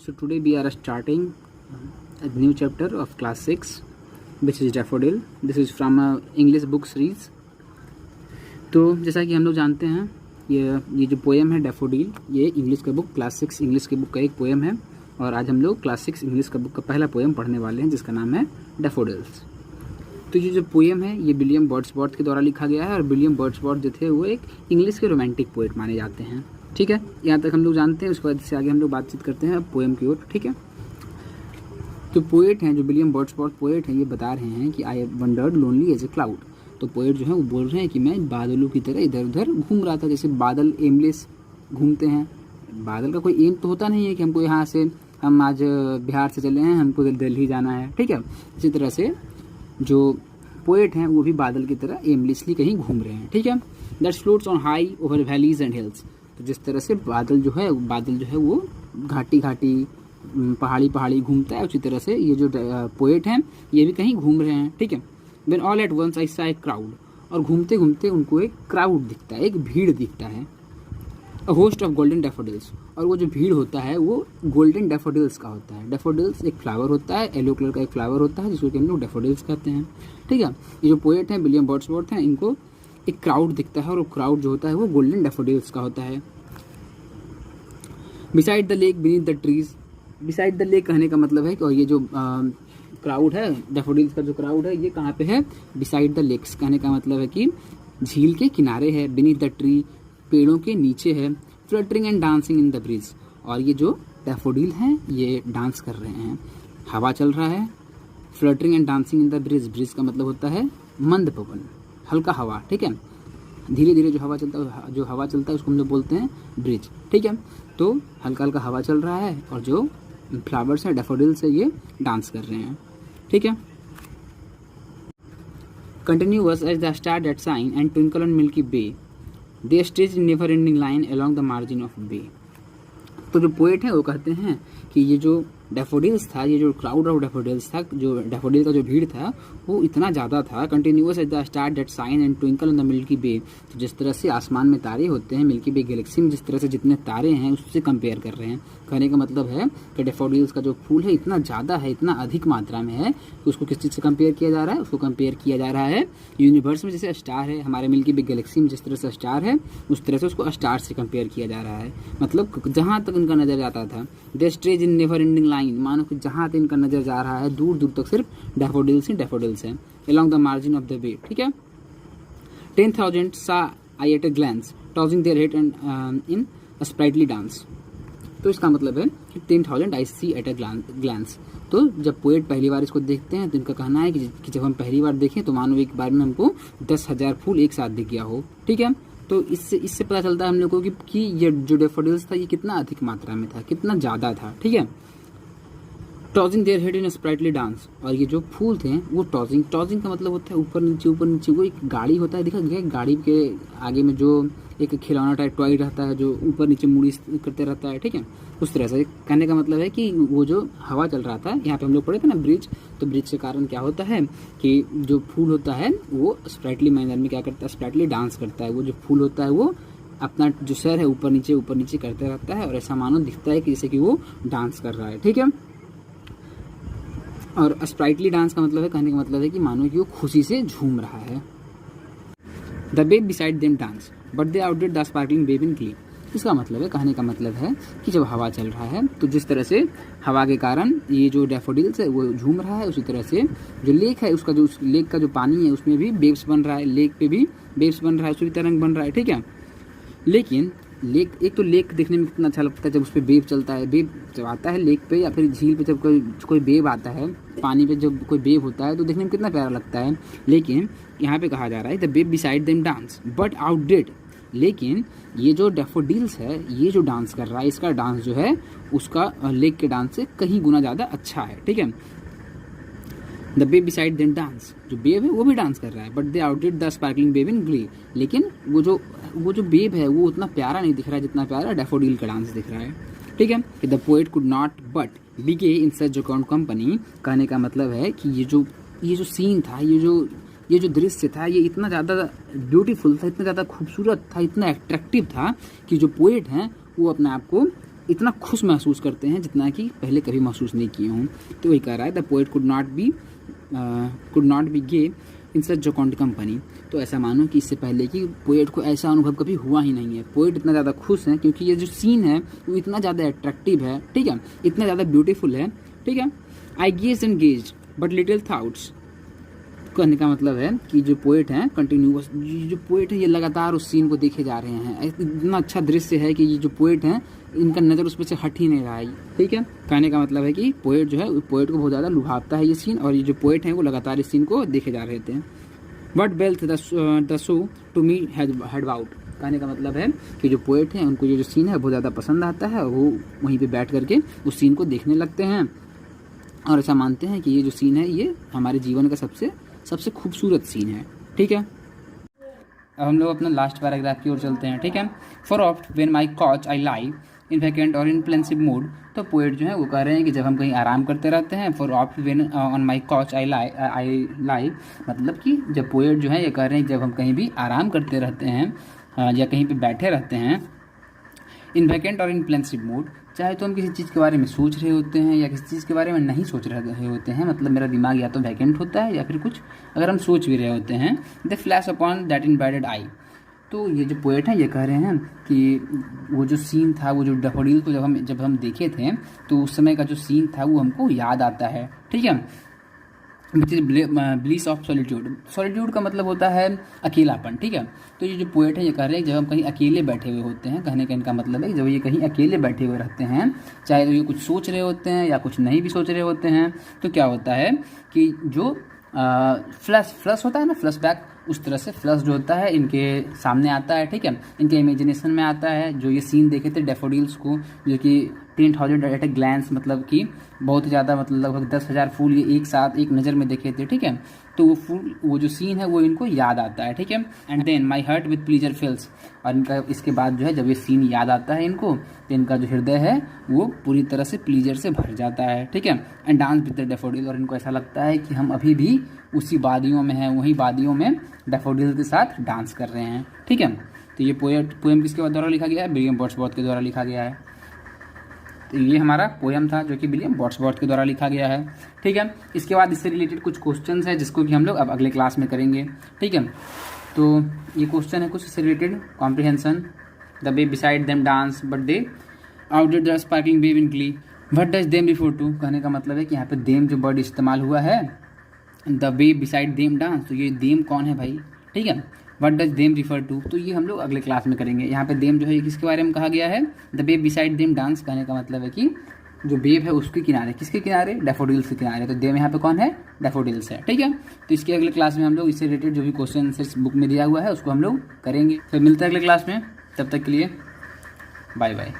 So today we are starting a new chapter of class 6 which is Daffodil. This is from a English book series. तो जैसा कि हम लोग जानते हैं ये जो पोएम है डैफोडिल, ये इंग्लिश का बुक क्लास 6 इंग्लिश के बुक का एक पोएम है और आज हम लोग क्लास 6 इंग्लिश का बुक का पहला पोएम पढ़ने वाले हैं जिसका नाम है डैफोडिल्स। तो ये जो पोएम है ये विलियम वर्ड्सवर्थ के द्वारा लिखा गया है और विलियम वर्ड्सवर्थ जो थे वो एक इंग्लिश के रोमांटिक पोएट माने जाते हैं। ठीक है, यहाँ तक हम लोग जानते हैं। उसके बाद से आगे हम लोग बातचीत करते हैं पोएम की ओर। ठीक है, तो पोएट हैं जो विलियम वर्ड्सवर्थ पोएट हैं, ये बता रहे हैं कि I wandered lonely as a cloud. तो पोएट जो है वो बोल रहे हैं कि मैं बादलों की तरह इधर उधर घूम रहा था, जैसे बादल एमलेस घूमते हैं। बादल का कोई एम तो होता नहीं है कि हमको यहाँ से हम आज बिहार से चले हैं हमको दिल्ली जाना है। ठीक है, इसी तरह से जो पोएट हैं वो भी बादल की तरह एमलेसली कहीं घूम रहे हैं। ठीक है, that floats on high over valleys and hills. तो जिस तरह से बादल जो है वो घाटी पहाड़ी घूमता है, उसी तरह से ये जो पोएट हैं ये भी कहीं घूम रहे हैं। ठीक है, when all at once I saw a crowd, और घूमते घूमते उनको एक क्राउड दिखता है, एक भीड़ दिखता है। A host of golden daffodils, और वो जो भीड़ होता है वो गोल्डन डैफोडिल्स का होता है। डैफोडिल्स एक फ्लावर होता है, येलो कलर का एक फ्लावर होता है जिसको कि हम लोग डैफोडिल्स कहते हैं। ठीक है, ये जो पोएट हैं विलियम वर्ड्सवर्थ हैं, इनको एक क्राउड दिखता है और वो क्राउड जो होता है वो गोल्डन डैफोडिल्स का होता है। Beside the lake beneath the trees, beside the lake कहने का मतलब है कि और ये जो क्राउड है डैफोडिल्स का जो क्राउड है ये कहाँ पे है, बिसाइड द लेक्स कहने का मतलब है कि झील के किनारे है, बीनीथ द ट्री पेड़ों के नीचे है, fluttering and dancing in the bridge, और ये जो डैफोडिल हैं ये डांस कर रहे हैं, हवा चल रहा है। Fluttering and dancing in the bridge, bridge का मतलब होता है मंद पवन, हल्का हवा। ठीक है, धीरे धीरे जो हवा चलता है उसको हम लोग बोलते हैं ब्रिज। ठीक है, तो हल्का हल्का हवा चल रहा है और जो फ्लावर्स है डैफोडिल्स है ये डांस कर रहे हैं। ठीक है, continuous as the star that shine and twinkle on milky way, they stretch never ending line along the margin of bay. तो जो पोएट है वो कहते हैं कि ये जो डैफोडिल्स था, ये जो क्राउड ऑफ डैफोडिल्स था, जो डैफोडिल का जो भीड़ था वो इतना ज़्यादा था, continuous as the star that shine and twinkle in the milky way. तो जिस तरह से आसमान में तारे होते हैं मिल्की बे गैलेक्सी में, जिस तरह से जितने तारे हैं उससे कंपेयर कर रहे हैं। कहने का मतलब है कि डैफोडिल्स का जो फूल है इतना ज़्यादा है, इतना अधिक मात्रा में है कि उसको किस चीज़ से कंपेयर किया जा रहा है, उसको कंपेयर किया जा रहा है यूनिवर्स में जैसे स्टार है, हमारे मिल्की बे गैलेक्सी में जिस तरह से स्टार है उस तरह से उसको स्टार से कंपेयर किया जा रहा है। मतलब जहाँ तक इनका नज़र जाता था, they stretch in never ending line, मानो कि जहाँ तक इनका नज़र जा रहा है दूर दूर तक सिर्फ डैफोडिल्स ही डैफोडिल्स हैं along the margin of the bay। ठीक है, 10,000 saw I at a glance tossing their head and in a sprightly dance। तो इसका मतलब है कि 10,000 I see at a glance। तो जब पोएट पहली बार इसको देखते हैं तो इनका कहना है कि जब हम पहली बार देखें तो मानो एक बार में हमको 10,000 फूल एक साथ दिख गया हो। ठीक है, तो इससे पता चलता है हम लोग को कि ये जो डैफोडिल्स था ये कितना अधिक मात्रा में था, कितना ज़्यादा था। ठीक है, tossing their head in sprightly dance, और ये जो फूल थे वो टॉजिंग का मतलब होता है ऊपर नीचे। वो एक गाड़ी होता है, देखा गया गाड़ी के आगे में जो एक खिलौना टाइप टॉय रहता है जो ऊपर नीचे मुड़ी करते रहता है। ठीक है, उस तरह से कहने का मतलब है कि वो जो हवा चल रहा था, यहाँ पे हम लोग पढ़े थे ना ब्रिज, तो ब्रिज के कारण क्या होता है कि जो फूल होता है वो स्प्राइटली मैनर में क्या करता है, स्प्राइटली डांस करता है। वो जो फूल होता है वो अपना जो सर है ऊपर नीचे करते रहता है और ऐसा मानो दिखता है कि जैसे कि वो डांस कर रहा है। ठीक है, और स्प्राइटली डांस का मतलब है, कहने का मतलब है कि मानो कि वो खुशी से झूम रहा है। The wave beside them dance but they outdid the sparkling wave in glee. इसका मतलब है, कहने का मतलब है कि जब हवा चल रहा है तो जिस तरह से हवा के कारण ये जो डैफोडिल्स है वो झूम रहा है, उसी तरह से जो लेक है उसका जो लेक का जो पानी है उसमें भी वेव्स बन रहा है, लेक पे भी वेव्स बन रहा है, उसमें भी तरंग बन रहा है। ठीक है, लेकिन एक तो लेक देखने में कितना अच्छा लगता है जब उस पर वेव चलता है, वेव जब आता है लेक पे या फिर झील पे, जब कोई वेव आता है पानी पे, जब कोई वेव होता है तो देखने में कितना प्यारा लगता है। लेकिन यहाँ पे कहा जा रहा है the wave beside them dance but outdid, लेकिन ये जो डैफोडिल्स है ये जो डांस कर रहा है इसका डांस जो है उसका लेक के डांस से कहीं गुना ज़्यादा अच्छा है। ठीक है, the wave beside them dance, जो बेब है वो भी डांस कर रहा है, but they outdid the sparkling wave in glee, लेकिन वो जो बेब है वो उतना प्यारा नहीं दिख रहा है जितना प्यारा डैफोडिल का डांस दिख रहा है। ठीक है, the poet could not but be gay in such jocund company. कहने का मतलब है कि ये जो सीन था, ये जो दृश्य था ये इतना ज़्यादा ब्यूटीफुल था, इतना ज़्यादा खूबसूरत था, इतना अट्रैक्टिव था कि जो पोएट हैं वो अपने आप को इतना खुश महसूस करते हैं जितना कि पहले कभी महसूस नहीं किए हों। तो वही कह रहा है the poet could not be gay in such jocund company. तो ऐसा मानो कि इससे पहले कि पोएट को ऐसा अनुभव कभी हुआ ही नहीं है। पोएट इतना ज़्यादा खुश है क्योंकि ये जो सीन है वो इतना ज़्यादा अट्रैक्टिव है, ठीक है, इतना ज़्यादा ब्यूटीफुल है, ठीक है। I gaze and gaze but little thoughts, कहने का मतलब है कि जो पोएट हैं कंटिन्यूअस, जो पोएट है ये लगातार उस सीन को देखे जा रहे हैं। इतना अच्छा दृश्य है कि ये जो पोएट हैं इनका नज़र उस पर से हट ही नहीं रहा है, ठीक है। कहने का मतलब है कि पोएट जो है, पोएट को बहुत ज़्यादा लुभावता है ये सीन, और ये जो पोएट हैं वो लगातार इस सीन को देखे जा रहे थे। But wealth the show to me had out, कहने का मतलब है कि जो पोएट हैं उनको ये जो सीन है बहुत ज़्यादा पसंद आता है, वो वहीं पे बैठ करके उस सीन को देखने लगते हैं और ऐसा मानते हैं कि ये जो सीन है ये हमारे जीवन का सबसे खूबसूरत सीन है, ठीक है। अब हम लोग अपना लास्ट पैराग्राफ की ओर चलते हैं, ठीक है। For oft when my couch I lie in vacant or in प्लेंसिव mood, तो पोएट जो है वो कह रहे हैं कि जब हम कहीं आराम करते रहते हैं, for oft when on my couch I lie, मतलब कि जब पोएट जो है ये कह रहे हैं जब हम कहीं भी आराम करते रहते हैं या कहीं पे बैठे रहते हैं, इन वैकेंट और इन प्लेंसिव मूड, चाहे तो हम किसी चीज़ के बारे में सोच रहे होते हैं या किसी चीज़ के बारे में नहीं सोच रहे होते हैं, मतलब मेरा दिमाग या तो वैकेंट होता है या फिर कुछ अगर हम सोच भी रहे होते हैं, the flash upon that invited eye. तो ये जो पोएट हैं ये कह रहे हैं कि वो जो सीन था, वो जो डैफोडिल को जब हम देखे थे तो उस समय का जो सीन था वो हमको याद आता है, ठीक है। ब्लिस ऑफ सॉलिट्यूड, सॉलिट्यूड का मतलब होता है अकेलापन, ठीक है। तो ये जो पोएट है ये कह रहे हैं जब हम कहीं अकेले बैठे हुए होते हैं, कहने का इनका मतलब है जब ये कहीं अकेले बैठे हुए रहते हैं, चाहे तो ये कुछ सोच रहे होते हैं या कुछ नहीं भी सोच रहे होते हैं, तो क्या होता है कि जो फ्लैश होता है ना, फ्लैश बैक, उस तरह से फ्लैश जो होता है इनके सामने आता है, ठीक है, इनके इमेजिनेशन में आता है। जो ये सीन देखे थे डैफोडिल्स को, जो कि 10,000 एट ए ग्लैंस, मतलब कि बहुत ज़्यादा, मतलब लगभग 10,000 फूल ये एक साथ एक नज़र में देखे थे, ठीक है। तो वो जो सीन है वो इनको याद आता है, ठीक है। And then my heart with pleasure fills, और इनका इसके बाद जो है जब ये सीन याद आता है इनको तो इनका जो हृदय है वो पूरी तरह से प्लीजर से भर जाता है, ठीक है। And dance with the daffodil, और इनको ऐसा लगता है कि हम अभी भी उसी वादियों में हैं, वही वादियों में डैफोडिल के साथ डांस कर रहे हैं, ठीक है। तो ये पोएम किसके द्वारा लिखा गया है? विलियम वर्ड्सवर्थ के द्वारा लिखा गया है। तो ये हमारा पोएम था जो कि विलियम वर्ड्सवर्थ के द्वारा लिखा गया है, ठीक है। इसके बाद इससे रिलेटेड कुछ क्वेश्चंस है जिसको कि हम लोग अब अगले क्लास में करेंगे, ठीक है। तो ये क्वेश्चन है कुछ इससे related, comprehension, the way beside them dance but they outdid the sparkling wave in glee, what does them refer to, कहने का मतलब है कि यहाँ पे देम जो वर्ड इस्तेमाल हुआ है, the way beside them dance, तो ये देम कौन है भाई, ठीक है। What does them refer to, तो ये हम लोग अगले क्लास में करेंगे। यहाँ पे देम जो है किसके बारे में कहा गया है? The bay beside them dance, कहने का मतलब है कि जो बेब है उसके किनारे, किसके किनारे? डैफोडिल्स के किनारे। तो देम यहाँ पे कौन है? डैफोडिल्स है, ठीक है। तो इसके अगले क्लास में हम लोग इससे रिलेटेड जो भी क्वेश्चन आंसर्स बुक में दिया हुआ है उसको हम लोग करेंगे। फिर मिलते हैं अगले क्लास में, तब तक के लिए बाय बाय।